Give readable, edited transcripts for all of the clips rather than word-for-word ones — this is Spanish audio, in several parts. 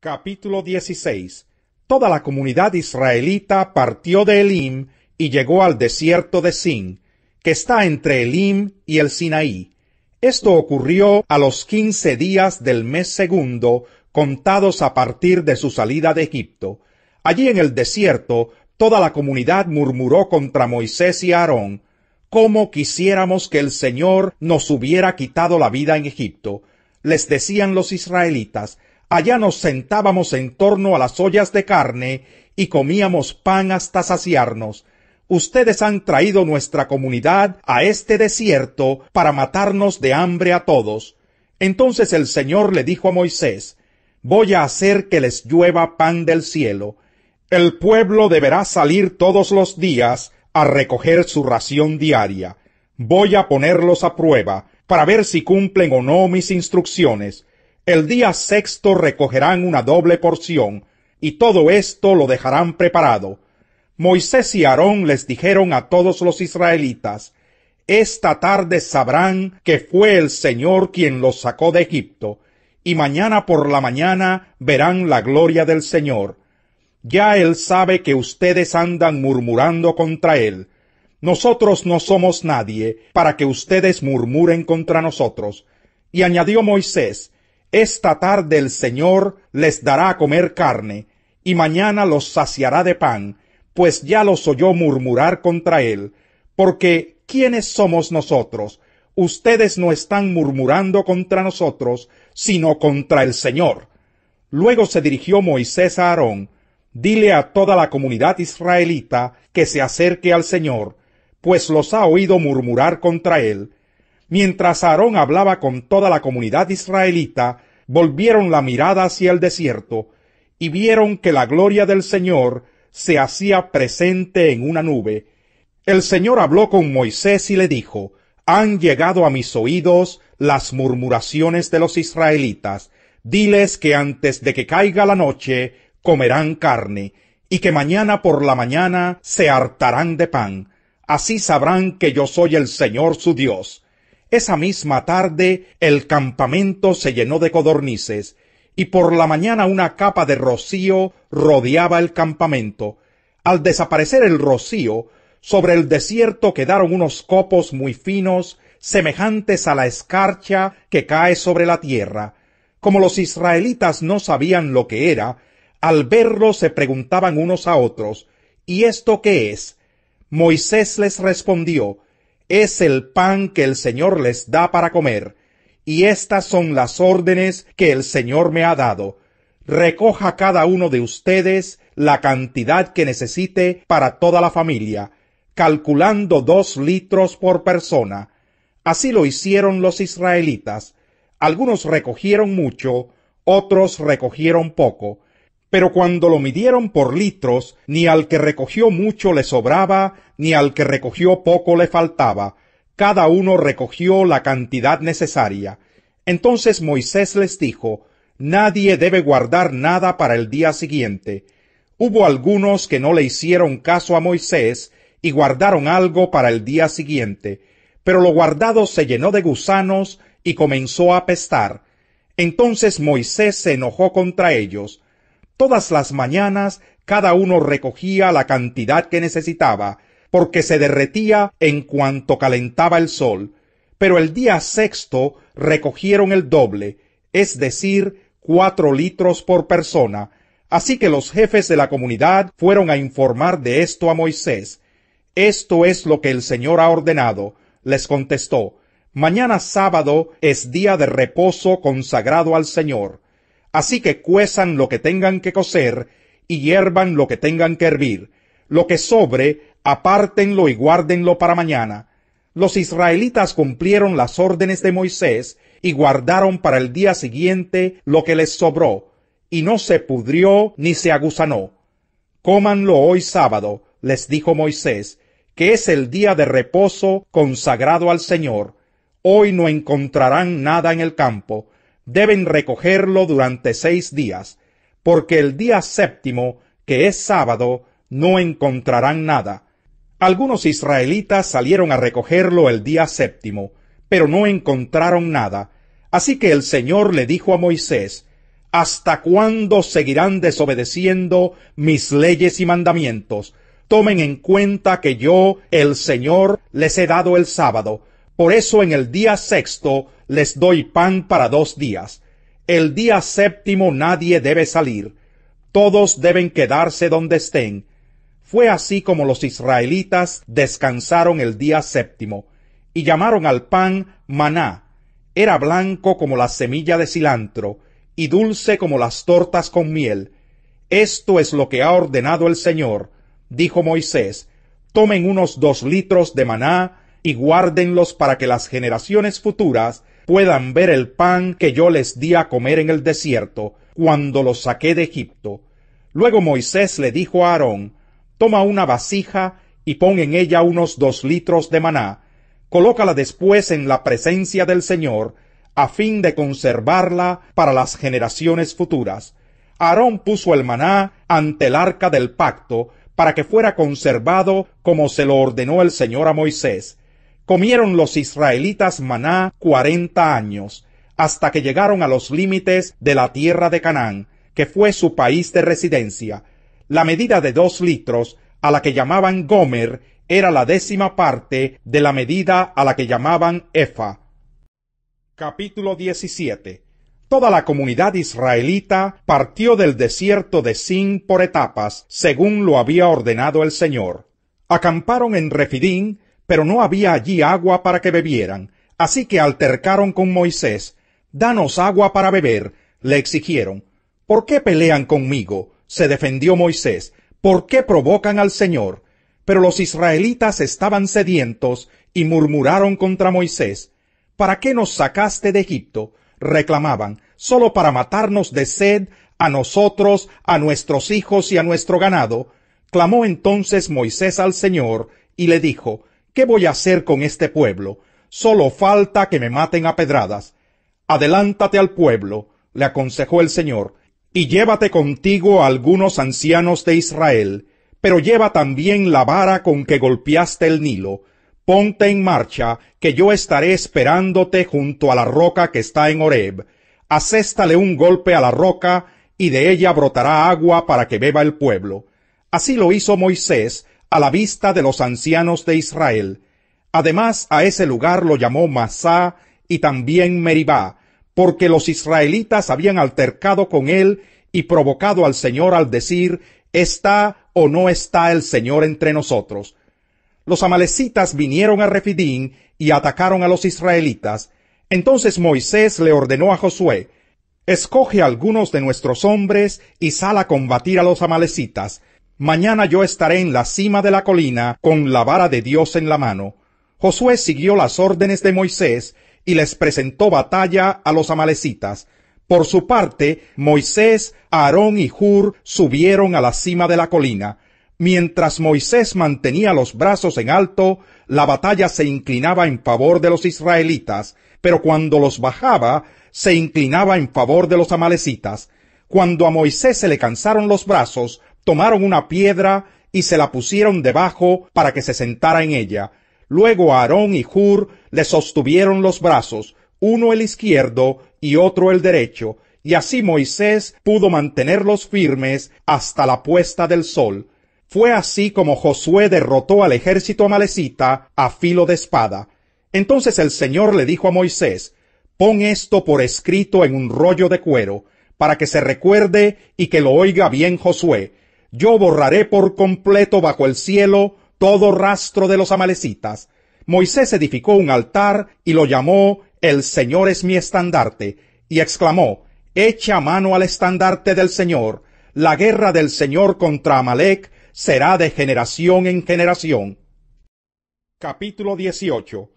Capítulo 16. Toda la comunidad israelita partió de Elim y llegó al desierto de Sin, que está entre Elim y el Sinaí. Esto ocurrió a los 15 días del mes segundo, contados a partir de su salida de Egipto. Allí en el desierto, toda la comunidad murmuró contra Moisés y Aarón: «¿Cómo quisiéramos que el Señor nos hubiera quitado la vida en Egipto?». Les decían los israelitas: «Allá nos sentábamos en torno a las ollas de carne y comíamos pan hasta saciarnos. Ustedes han traído nuestra comunidad a este desierto para matarnos de hambre a todos». Entonces el Señor le dijo a Moisés: «Voy a hacer que les llueva pan del cielo. El pueblo deberá salir todos los días a recoger su ración diaria. Voy a ponerlos a prueba para ver si cumplen o no mis instrucciones. El día sexto recogerán una doble porción, y todo esto lo dejarán preparado». Moisés y Aarón les dijeron a todos los israelitas: «Esta tarde sabrán que fue el Señor quien los sacó de Egipto, y mañana por la mañana verán la gloria del Señor. Ya Él sabe que ustedes andan murmurando contra Él. Nosotros no somos nadie para que ustedes murmuren contra nosotros». Y añadió Moisés: «Esta tarde el Señor les dará a comer carne, y mañana los saciará de pan, pues ya los oyó murmurar contra Él. Porque, ¿quiénes somos nosotros? Ustedes no están murmurando contra nosotros, sino contra el Señor». Luego se dirigió Moisés a Aarón: «Dile a toda la comunidad israelita que se acerque al Señor, pues los ha oído murmurar contra Él». Mientras Aarón hablaba con toda la comunidad israelita, volvieron la mirada hacia el desierto, y vieron que la gloria del Señor se hacía presente en una nube. El Señor habló con Moisés y le dijo: «Han llegado a mis oídos las murmuraciones de los israelitas. Diles que antes de que caiga la noche comerán carne, y que mañana por la mañana se hartarán de pan. Así sabrán que yo soy el Señor su Dios». Esa misma tarde el campamento se llenó de codornices, y por la mañana una capa de rocío rodeaba el campamento. Al desaparecer el rocío, sobre el desierto quedaron unos copos muy finos, semejantes a la escarcha que cae sobre la tierra. Como los israelitas no sabían lo que era, al verlo se preguntaban unos a otros: «¿Y esto qué es?». Moisés les respondió: «Es el pan que el Señor les da para comer, y estas son las órdenes que el Señor me ha dado. Recoja cada uno de ustedes la cantidad que necesite para toda la familia, calculando 2 litros por persona». Así lo hicieron los israelitas. Algunos recogieron mucho, otros recogieron poco, pero cuando lo midieron por litros, ni al que recogió mucho le sobraba, ni al que recogió poco le faltaba. Cada uno recogió la cantidad necesaria. Entonces Moisés les dijo: «Nadie debe guardar nada para el día siguiente». Hubo algunos que no le hicieron caso a Moisés y guardaron algo para el día siguiente, pero lo guardado se llenó de gusanos y comenzó a apestar. Entonces Moisés se enojó contra ellos. Todas las mañanas cada uno recogía la cantidad que necesitaba, porque se derretía en cuanto calentaba el sol. Pero el día sexto recogieron el doble, es decir, 4 litros por persona. Así que los jefes de la comunidad fueron a informar de esto a Moisés. «Esto es lo que el Señor ha ordenado», les contestó: «Mañana sábado es día de reposo consagrado al Señor. Así que cuezan lo que tengan que cocer y hiervan lo que tengan que hervir. Lo que sobre, apártenlo y guárdenlo para mañana». Los israelitas cumplieron las órdenes de Moisés y guardaron para el día siguiente lo que les sobró, y no se pudrió ni se agusanó. «Cómanlo hoy sábado», les dijo Moisés, «que es el día de reposo consagrado al Señor. Hoy no encontrarán nada en el campo. Deben recogerlo durante 6 días, porque el día séptimo, que es sábado, no encontrarán nada». Algunos israelitas salieron a recogerlo el día séptimo, pero no encontraron nada. Así que el Señor le dijo a Moisés: ¿Hasta cuándo seguirán desobedeciendo mis leyes y mandamientos? Tomen en cuenta que yo, el Señor, les he dado el sábado. Por eso en el día sexto les doy pan para 2 días. El día séptimo nadie debe salir. Todos deben quedarse donde estén. Fue así como los israelitas descansaron el día séptimo, y llamaron al pan maná. Era blanco como la semilla de cilantro, y dulce como las tortas con miel. Esto es lo que ha ordenado el Señor, dijo Moisés. Tomen unos 2 litros de maná, y guárdenlos para que las generaciones futuras puedan ver el pan que yo les di a comer en el desierto, cuando los saqué de Egipto. Luego Moisés le dijo a Aarón, toma una vasija y pon en ella unos 2 litros de maná, colócala después en la presencia del Señor, a fin de conservarla para las generaciones futuras. Aarón puso el maná ante el arca del pacto, para que fuera conservado como se lo ordenó el Señor a Moisés. Comieron los israelitas maná 40 años, hasta que llegaron a los límites de la tierra de Canaán, que fue su país de residencia. La medida de 2 litros, a la que llamaban gomer, era la 10ª parte de la medida a la que llamaban efa. Capítulo 17. Toda la comunidad israelita partió del desierto de Sin por etapas, según lo había ordenado el Señor. Acamparon en Refidín, pero no había allí agua para que bebieran, así que altercaron con Moisés. «Danos agua para beber», le exigieron. «¿Por qué pelean conmigo?», se defendió Moisés. «¿Por qué provocan al Señor?». Pero los israelitas estaban sedientos y murmuraron contra Moisés. «¿Para qué nos sacaste de Egipto?», reclamaban, «¿solo para matarnos de sed a nosotros, a nuestros hijos y a nuestro ganado?». Clamó entonces Moisés al Señor y le dijo, «¿Qué voy a hacer con este pueblo? Solo falta que me maten a pedradas». «Adelántate al pueblo», le aconsejó el Señor, «y llévate contigo a algunos ancianos de Israel, pero lleva también la vara con que golpeaste el Nilo. Ponte en marcha, que yo estaré esperándote junto a la roca que está en Horeb. Aséstale un golpe a la roca, y de ella brotará agua para que beba el pueblo». Así lo hizo Moisés a la vista de los ancianos de Israel. Además, a ese lugar lo llamó Masá y también Meribá, porque los israelitas habían altercado con él y provocado al Señor al decir, ¿está o no está el Señor entre nosotros? Los amalecitas vinieron a Refidín y atacaron a los israelitas. Entonces Moisés le ordenó a Josué, «Escoge algunos de nuestros hombres y sal a combatir a los amalecitas. Mañana yo estaré en la cima de la colina con la vara de Dios en la mano». Josué siguió las órdenes de Moisés y les presentó batalla a los amalecitas. Por su parte, Moisés, Aarón y Hur subieron a la cima de la colina. Mientras Moisés mantenía los brazos en alto, la batalla se inclinaba en favor de los israelitas, pero cuando los bajaba, se inclinaba en favor de los amalecitas. Cuando a Moisés se le cansaron los brazos, tomaron una piedra y se la pusieron debajo para que se sentara en ella. Luego Aarón y Hur le sostuvieron los brazos, uno el izquierdo y otro el derecho, y así Moisés pudo mantenerlos firmes hasta la puesta del sol. Fue así como Josué derrotó al ejército amalecita a filo de espada. Entonces el Señor le dijo a Moisés, «Pon esto por escrito en un rollo de cuero, para que se recuerde y que lo oiga bien Josué. Yo borraré por completo bajo el cielo todo rastro de los amalecitas». Moisés edificó un altar y lo llamó «El Señor es mi estandarte», y exclamó, «Echa mano al estandarte del Señor. La guerra del Señor contra Amalec será de generación en generación». Capítulo 18.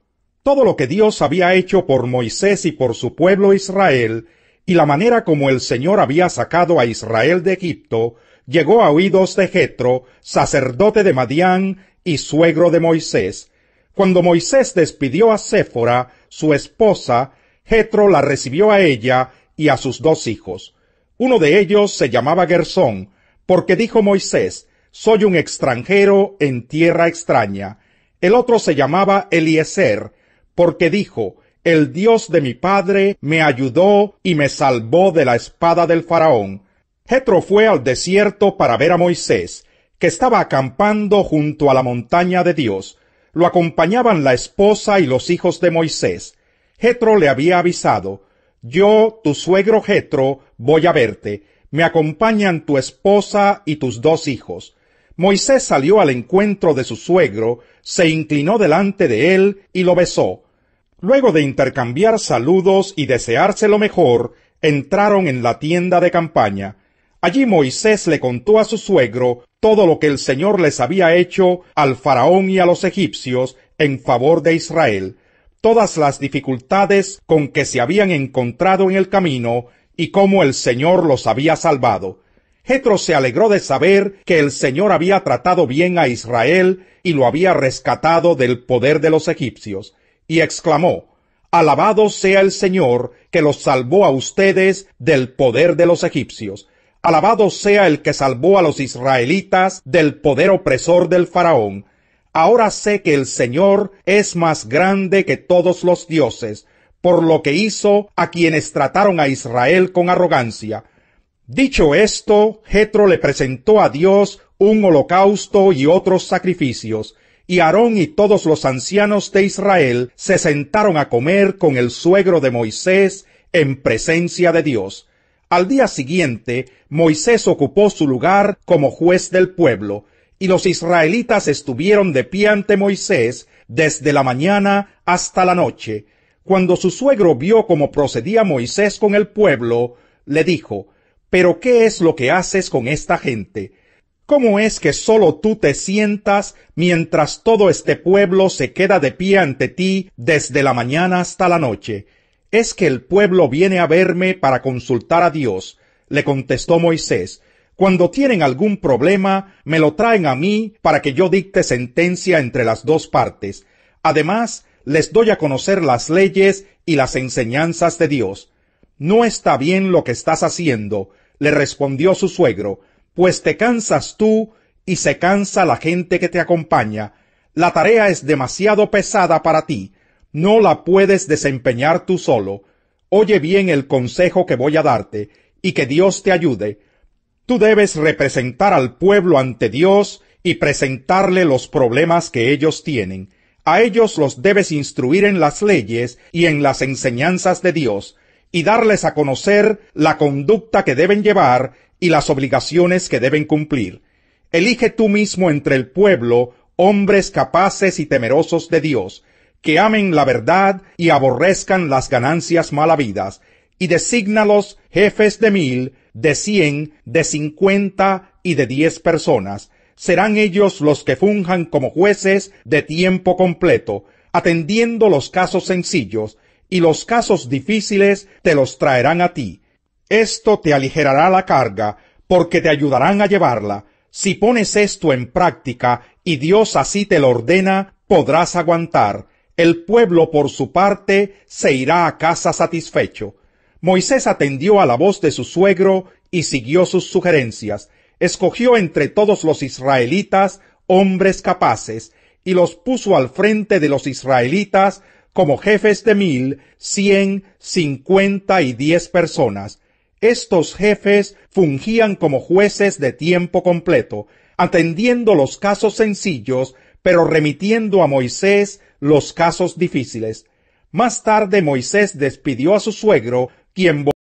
Todo lo que Dios había hecho por Moisés y por su pueblo Israel, y la manera como el Señor había sacado a Israel de Egipto, llegó a oídos de Jetro, sacerdote de Madián y suegro de Moisés. Cuando Moisés despidió a Séfora, su esposa, Jetro la recibió a ella y a sus 2 hijos. Uno de ellos se llamaba Gersón, porque dijo Moisés, «Soy un extranjero en tierra extraña». El otro se llamaba Eliezer, porque dijo, el Dios de mi padre me ayudó y me salvó de la espada del faraón. Jetro fue al desierto para ver a Moisés, que estaba acampando junto a la montaña de Dios. Lo acompañaban la esposa y los hijos de Moisés. Jetro le había avisado: yo, tu suegro Jetro, voy a verte. Me acompañan tu esposa y tus 2 hijos. Moisés salió al encuentro de su suegro, se inclinó delante de él y lo besó. Luego de intercambiar saludos y desearse lo mejor, entraron en la tienda de campaña. Allí Moisés le contó a su suegro todo lo que el Señor les había hecho al faraón y a los egipcios en favor de Israel, todas las dificultades con que se habían encontrado en el camino y cómo el Señor los había salvado. Jetro se alegró de saber que el Señor había tratado bien a Israel y lo había rescatado del poder de los egipcios, y exclamó: alabado sea el Señor que los salvó a ustedes del poder de los egipcios. Alabado sea el que salvó a los israelitas del poder opresor del faraón. Ahora sé que el Señor es más grande que todos los dioses, por lo que hizo a quienes trataron a Israel con arrogancia. Dicho esto, Jetro le presentó a Dios un holocausto y otros sacrificios, y Aarón y todos los ancianos de Israel se sentaron a comer con el suegro de Moisés en presencia de Dios. Al día siguiente, Moisés ocupó su lugar como juez del pueblo, y los israelitas estuvieron de pie ante Moisés desde la mañana hasta la noche. Cuando su suegro vio cómo procedía Moisés con el pueblo, le dijo: ¿pero qué es lo que haces con esta gente? ¿Cómo es que sólo tú te sientas mientras todo este pueblo se queda de pie ante ti desde la mañana hasta la noche? Es que el pueblo viene a verme para consultar a Dios, le contestó Moisés. Cuando tienen algún problema, me lo traen a mí para que yo dicte sentencia entre las 2 partes. Además, les doy a conocer las leyes y las enseñanzas de Dios. No está bien lo que estás haciendo, le respondió su suegro, pues te cansas tú y se cansa la gente que te acompaña. La tarea es demasiado pesada para ti. No la puedes desempeñar tú solo. Oye bien el consejo que voy a darte, y que Dios te ayude. Tú debes representar al pueblo ante Dios y presentarle los problemas que ellos tienen. A ellos los debes instruir en las leyes y en las enseñanzas de Dios, y darles a conocer la conducta que deben llevar y las obligaciones que deben cumplir. Elige tú mismo entre el pueblo hombres capaces y temerosos de Dios, que amen la verdad y aborrezcan las ganancias mal habidas, y desígnalos jefes de 1000, de 100, de 50 y de 10 personas. Serán ellos los que funjan como jueces de tiempo completo, atendiendo los casos sencillos, y los casos difíciles te los traerán a ti. Esto te aligerará la carga, porque te ayudarán a llevarla. Si pones esto en práctica, y Dios así te lo ordena, podrás aguantar. El pueblo, por su parte, se irá a casa satisfecho. Moisés atendió a la voz de su suegro y siguió sus sugerencias. Escogió entre todos los israelitas hombres capaces, y los puso al frente de los israelitas como jefes de 1000, 100, 50 y 10 personas. Estos jefes fungían como jueces de tiempo completo, atendiendo los casos sencillos, pero remitiendo a Moisés los casos difíciles. Más tarde Moisés despidió a su suegro, quien